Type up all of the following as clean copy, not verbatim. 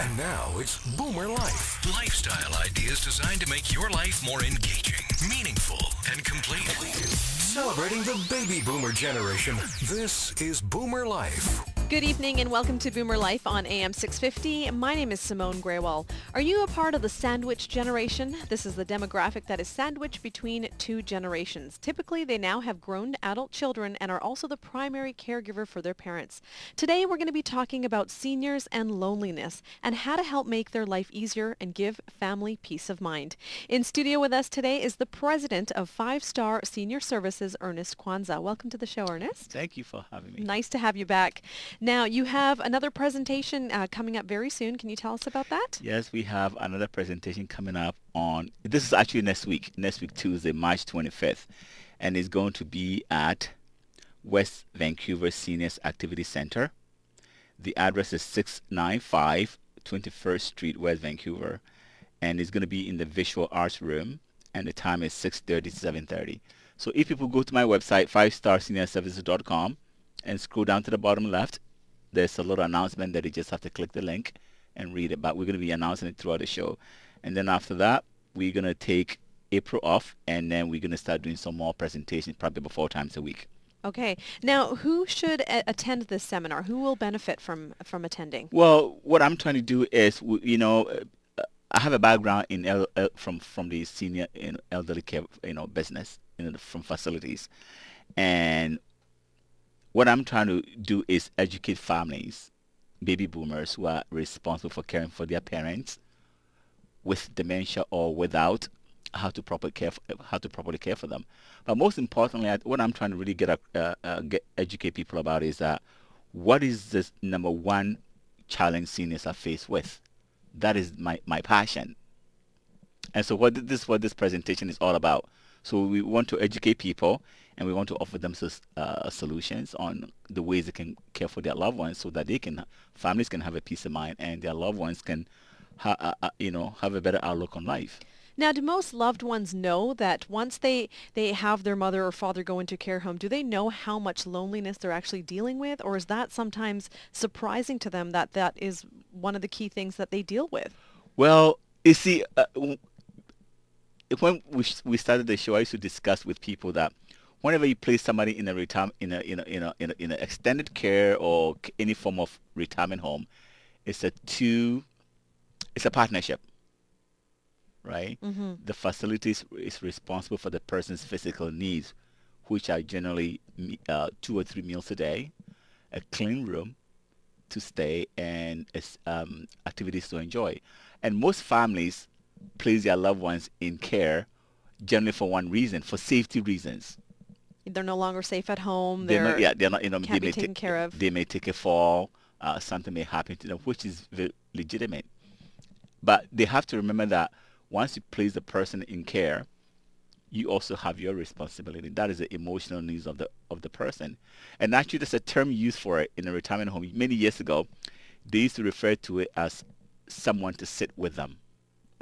And now it's Boomer Life. Lifestyle ideas designed to make your life more engaging, meaningful, and complete. Celebrating the baby boomer generation. This is Boomer Life. Good evening and welcome to Boomer Life on AM 650. My name is Simone Graywall. Are you a part of the sandwich generation? This is the demographic that is sandwiched between two generations. Typically, they now have grown adult children and are also the primary caregiver for their parents. Today, we're going to be talking about seniors and loneliness and how to help make their life easier and give family peace of mind. In studio with us today is the president of Five Star Senior Services, Ernest Kwanzaa. Welcome to the show, Ernest. Thank you for having me. Nice to have you back. Now, you have another presentation coming up very soon. Can you tell us about that? Yes, we have another presentation coming up this is actually next week Tuesday, March 25th, and it's going to be at West Vancouver Seniors Activity Center. The address is 695 21st Street, West Vancouver, and it's going to be in the Visual Arts Room, and the time is 6:30 to 7:30. So if people go to my website, fivestarseniorservices.com, and scroll down to the bottom left, there's a little announcement that you just have to click the link and read it. But we're going to be announcing it throughout the show. And then after that, we're going to take April off, and then we're going to start doing some more presentations, probably about 4 times a week. Okay. Now, who should attend this seminar? Who will benefit from attending? Well, what I'm trying to do is, I have a background in from the senior elderly care business, from facilities, and what I'm trying to do is educate families, baby boomers who are responsible for caring for their parents with dementia or without, how to properly care for them. But most importantly, what I'm trying to really educate people about is that what is the number one challenge seniors are faced with? That is my passion. And so what this presentation is all about. So we want to educate people, and we want to offer them solutions on the ways they can care for their loved ones, so that families can have a peace of mind, and their loved ones can, have a better outlook on life. Now, do most loved ones know that once they have their mother or father go into a care home, do they know how much loneliness they're actually dealing with? Or is that sometimes surprising to them that is one of the key things that they deal with? Well, you see, when we started the show, I used to discuss with people that whenever you place somebody in a extended care or any form of retirement home, it's a partnership, right? Mm-hmm. The facility is responsible for the person's physical needs, which are generally 2 or 3 meals a day, a clean room to stay, and activities to enjoy. And most families place their loved ones in care generally for one reason, for safety reasons. They're no longer safe at home. They're not, can't be taken care of. They may take a fall, something may happen to them, which is very legitimate. But they have to remember that once you place the person in care, you also have your responsibility. That is the emotional needs of the person. And actually, there's a term used for it in a retirement home. Many years ago, they used to refer to it as someone to sit with them.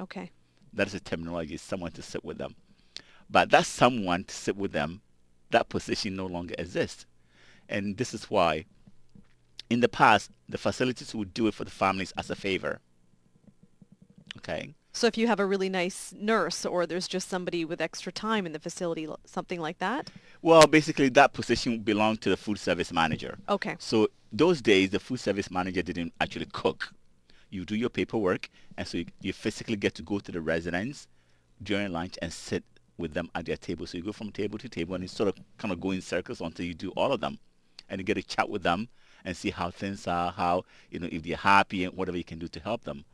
Okay. That is a terminology, someone to sit with them. But that someone to sit with them, that position no longer exists. And this is why, in the past, the facilities would do it for the families as a favor. Okay? So if you have a really nice nurse, or there's just somebody with extra time in the facility, something like that? Well, basically, that position belonged to the food service manager. Okay. So those days, the food service manager didn't actually cook. You do your paperwork, and so you physically get to go to the residents during lunch and sit with them at their table. So you go from table to table, and you sort of kind of go in circles until you do all of them. And you get to chat with them and see how things are, how, if they're happy and whatever you can do to help them.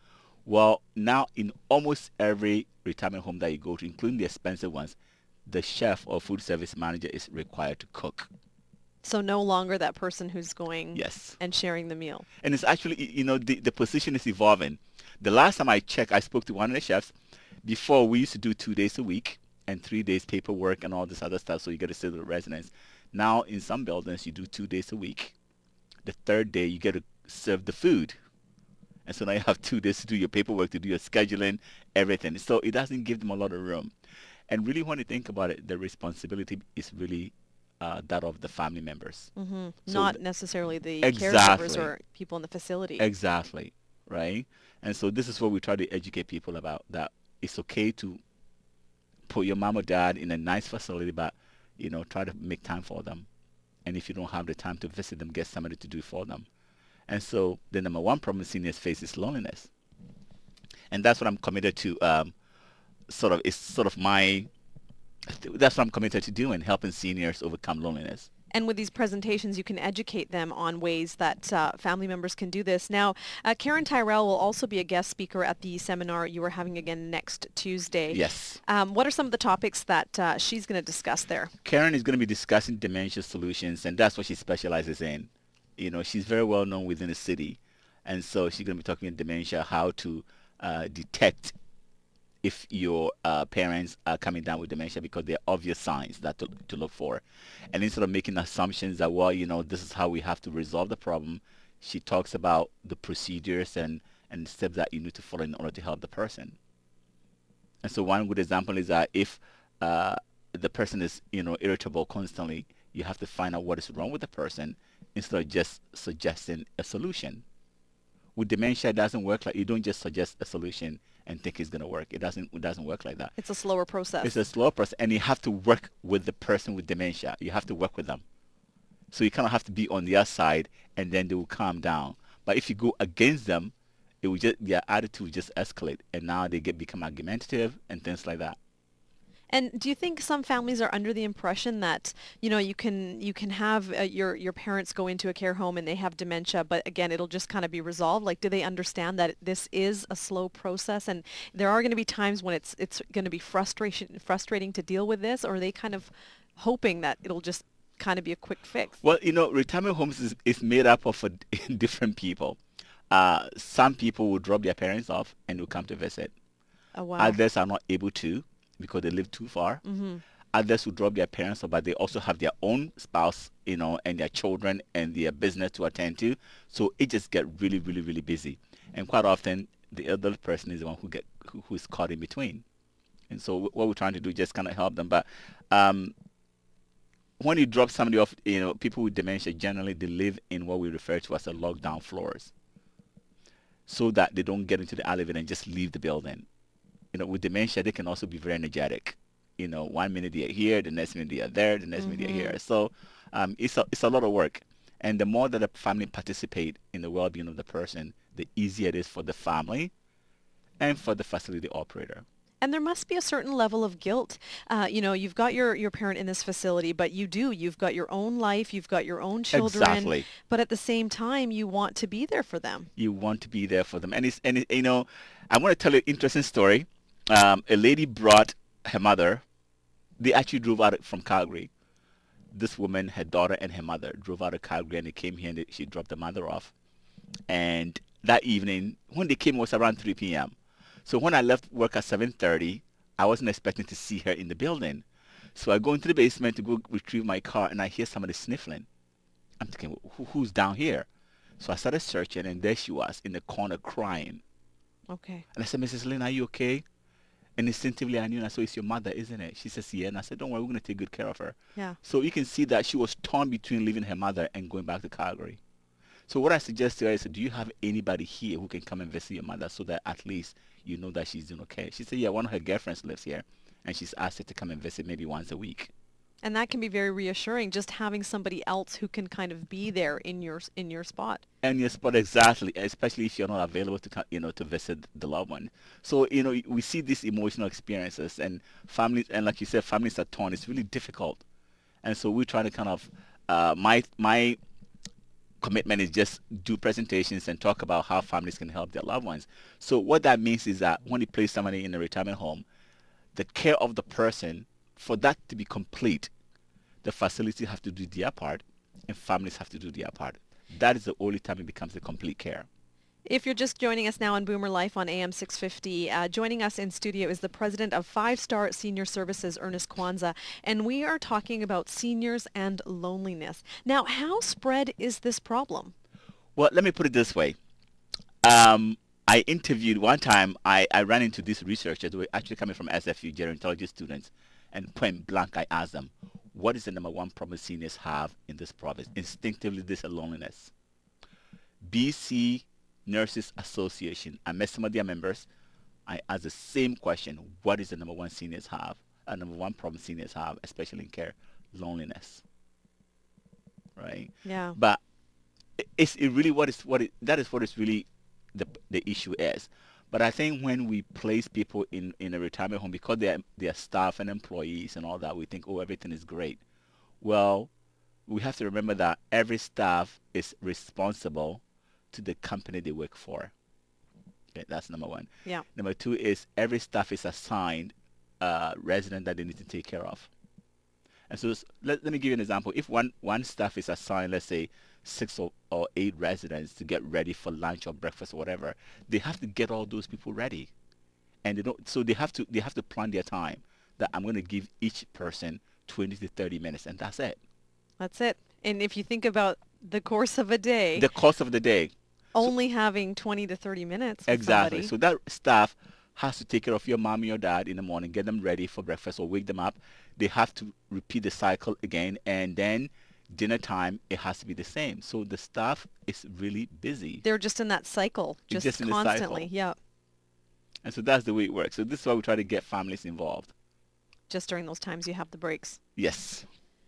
Well, now in almost every retirement home that you go to, including the expensive ones, the chef or food service manager is required to cook. So no longer that person who's going Yes. and sharing the meal. And it's actually, the position is evolving. The last time I checked, I spoke to one of the chefs. Before, we used to do 2 days a week and 3 days paperwork and all this other stuff, so you get to sit with the residents. Now, in some buildings, you do 2 days a week. The third day, you get to serve the food. And so now you have 2 days to do your paperwork, to do your scheduling, everything. So it doesn't give them a lot of room. And really, when you think about it, the responsibility is really that of the family members. Mm-hmm. So Not necessarily the Exactly. caregivers or people in the facility. Exactly. right? And so this is what we try to educate people about, that it's okay to put your mom or dad in a nice facility, but try to make time for them. And if you don't have the time to visit them, get somebody to do it for them. And so the number one problem seniors face is loneliness, and that's what I'm committed to. That's what I'm committed to doing, helping seniors overcome loneliness. And with these presentations, you can educate them on ways that family members can do this. Now, Karen Tyrell will also be a guest speaker at the seminar you are having again next Tuesday. Yes. What are some of the topics that she's going to discuss there? Karen is going to be discussing dementia solutions, and that's what she specializes in. She's very well known within the city, and so she's going to be talking about dementia, how to detect if your parents are coming down with dementia, because there are obvious signs that to look for. And instead of making assumptions that, well, this is how we have to resolve the problem, she talks about the procedures and steps that you need to follow in order to help the person. And so one good example is that if the person is, irritable constantly, you have to find out what is wrong with the person instead of just suggesting a solution. With dementia, it doesn't work like you don't just suggest a solution and think it's going to work. It doesn't work like that. It's a slower process. It's a slower process, and you have to work with the person with dementia. You have to work with them. So you kind of have to be on their side, and then they will calm down. But if you go against them, it will just their attitude will just escalate, and now they become argumentative and things like that. And do you think some families are under the impression that, you can have your parents go into a care home and they have dementia, but again, it'll just kind of be resolved? Like, do they understand that this is a slow process and there are going to be times when it's going to be frustrating to deal with this, or are they kind of hoping that it'll just kind of be a quick fix? Well, retirement homes is made up of different people. Some people will drop their parents off and will come to visit. Oh, wow. Others are not able to, because they live too far. Mm-hmm. Others who drop their parents off, but they also have their own spouse, and their children and their business to attend to. So it just gets really, really, really busy. And quite often, the elderly person is the one who is caught in between. And so what we're trying to do is just kind of help them. But when you drop somebody off, people with dementia, generally they live in what we refer to as the lockdown floors, so that they don't get into the elevator and just leave the building. With dementia, they can also be very energetic. 1 minute they are here, the next minute they are there, the next minute they are here. So it's a lot of work. And the more that the family participate in the well-being of the person, the easier it is for the family and for the facility operator. And there must be a certain level of guilt. You've got your parent in this facility, but you've got your own life, you've got your own children. Exactly. But at the same time, you want to be there for them. You want to be there for them. And I want to tell you an interesting story. A lady brought her mother. They actually drove out from Calgary. This woman, her daughter and her mother drove out of Calgary, and they came here and she dropped the mother off. And that evening, when they came, it was around 3 p.m. So when I left work at 7:30, I wasn't expecting to see her in the building. So I go into the basement to go retrieve my car, and I hear somebody sniffling. I'm thinking, who's down here? So I started searching, and there she was in the corner crying. Okay. And I said, Mrs. Lynn, are you okay? And instinctively I knew, and I said, it's your mother, isn't it? She says, yeah. And I said, don't worry, we're going to take good care of her. Yeah. So you can see that she was torn between leaving her mother and going back to Calgary. So what I suggest to her is, do you have anybody here who can come and visit your mother so that at least you know that she's doing okay? She said, yeah, one of her girlfriends lives here, and she's asked her to come and visit maybe once a week. And that can be very reassuring, just having somebody else who can kind of be there in your spot. And your spot, exactly, especially if you're not available to visit the loved one. So we see these emotional experiences, and families, and like you said, families are torn. It's really difficult, and so we try to kind of my commitment is just do presentations and talk about how families can help their loved ones. So what that means is that when you place somebody in a retirement home, the care of the person, for that to be complete, the facility have to do their part and families have to do their part. That is the only time it becomes a complete care. If you're just joining us now on Boomer Life on AM 650, joining us in studio is the president of 5-Star Senior Services, Ernest Kwanzaa, and we are talking about seniors and loneliness. Now, how spread is this problem? Well, let me put it this way. I interviewed one time, I ran into these researchers who were actually coming from SFU, gerontology students, and point blank I asked them, what is the number one problem seniors have in this province? Instinctively, this is loneliness. BC Nurses Association. I met some of their members. I asked the same question. What is the number one seniors have? Number one problem seniors have, especially in care? Loneliness. Right? Yeah. But it really that is what is really the issue is. But I think when we place people in a retirement home because they're staff and employees and all that, we think, oh, everything is great. Well, we have to remember that every staff is responsible to the company they work for. Okay, that's number one. Yeah. Number two is every staff is assigned a resident that they need to take care of. And so let me give you an example. If one staff is assigned, let's say, 6 or 8 residents to get ready for lunch or breakfast or whatever, they have to get all those people ready. And they have to plan their time that I'm going to give each person 20 to 30 minutes, and that's it. That's it. And if you think about the course of a day, The course of the day. only having 20 to 30 minutes with Exactly. somebody. So that staff has to take care of your mom and your dad in the morning, get them ready for breakfast or wake them up. They have to repeat the cycle again, and then dinner time, it has to be the same. So the staff is really busy. They're just in that cycle, You're just just in the constantly. cycle. Yeah. And so that's the way it works. So this is why we try to get families involved. Just during those times you have the breaks. Yes.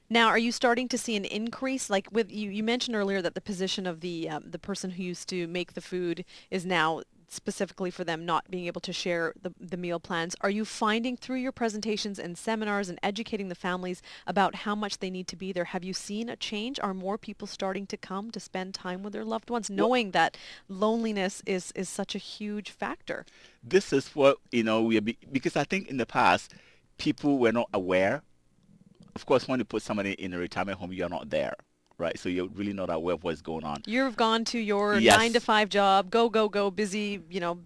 Now, are you starting to see an increase? Like with you mentioned earlier that the position of the person who used to make the food is now specifically for them not being able to share the meal plans. Are you finding through your presentations and seminars and educating the families about how much they need to be there? Have you seen a change? Are more people starting to come to spend time with their loved ones, knowing that loneliness is such a huge factor? This is what, because I think in the past, people were not aware. Of course, when you put somebody in a retirement home, you're not there, right? So you're really not aware of what's going on. You've gone to your Yes. 9 to 5 job, go, busy,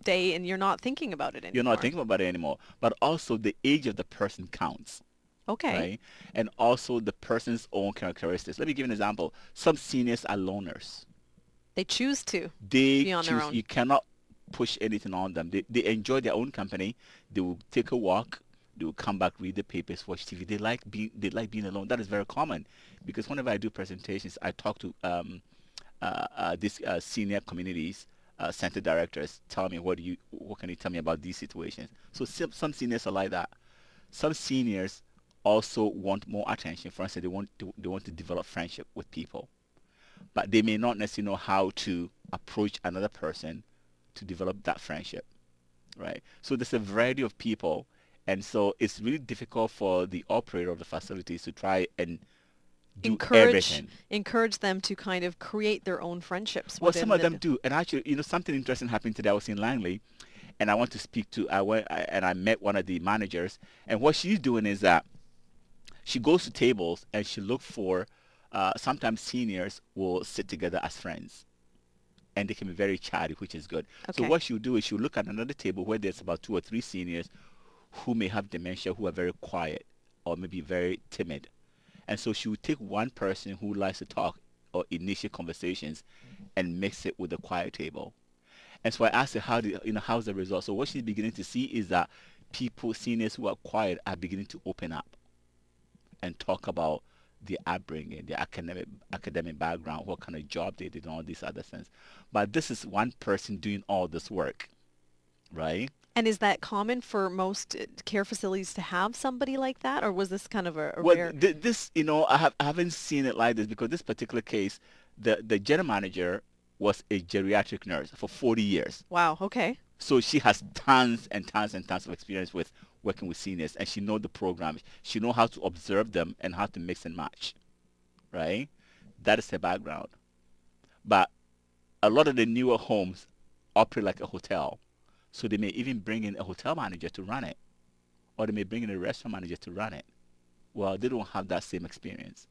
day, and you're not thinking about it anymore. You're not thinking about it anymore. But also the age of the person counts, Okay. right? And also the person's own characteristics. Let me give you an example. Some seniors are loners. They choose to They be on their choose, own. you cannot push anything on them. They enjoy their own company. They will take a walk. They will come back, read the papers, watch TV. They like being alone. That is very common, because whenever I do presentations, I talk to these senior communities center directors. Tell me what can you tell me about these situations? So some seniors are like that. Some seniors also want more attention. For instance, they want to develop friendship with people, but they may not necessarily know how to approach another person to develop that friendship, right? So there's a variety of people. And so it's really difficult for the operator of the facilities to try and do everything. Encourage them to kind of create their own friendships. Well, some of them do. And actually, something interesting happened today. I was in Langley, and I went to speak to, I met one of the managers. And what she's doing is that she goes to tables and she looks for, sometimes seniors will sit together as friends. And they can be very chatty, which is good. Okay. So what she'll do is she'll look at another table where there's about 2 or 3 seniors who may have dementia, who are very quiet or maybe very timid. And so she would take one person who likes to talk or initiate conversations and mix it with the quiet table. And so I asked her, how's the result? So what she's beginning to see is that seniors who are quiet are beginning to open up and talk about their upbringing, their academic background, what kind of job they did, and all these other things. But this is one person doing all this work, right? And is that common for most care facilities to have somebody like that, or was this kind of a Well, rare? this, I haven't seen it like this, because this particular case, the general manager was a geriatric nurse for 40 years. Wow. Okay. So she has tons and tons and tons of experience with working with seniors, and she knows the program. She knows how to observe them and how to mix and match, right? That is her background. But a lot of the newer homes operate like a hotel. So they may even bring in a hotel manager to run it, or they may bring in a restaurant manager to run it. Well, they don't have that same experience.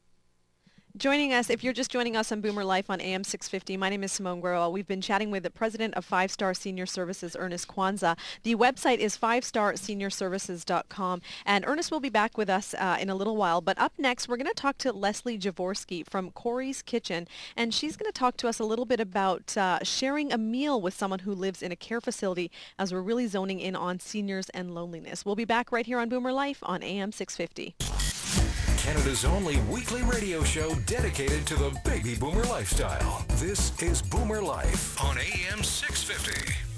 Joining us, if you're just joining us on Boomer Life on AM 650, my name is Simone Guerrero. We've been chatting with the president of 5 Star Senior Services, Ernest Kwanzaa. The website is 5starseniorservices.com, and Ernest will be back with us in a little while. But up next, we're going to talk to Leslie Jaworski from Corey's Kitchen, and she's going to talk to us a little bit about sharing a meal with someone who lives in a care facility, as we're really zoning in on seniors and loneliness. We'll be back right here on Boomer Life on AM 650. Canada's only weekly radio show dedicated to the baby boomer lifestyle. This is Boomer Life on AM 650.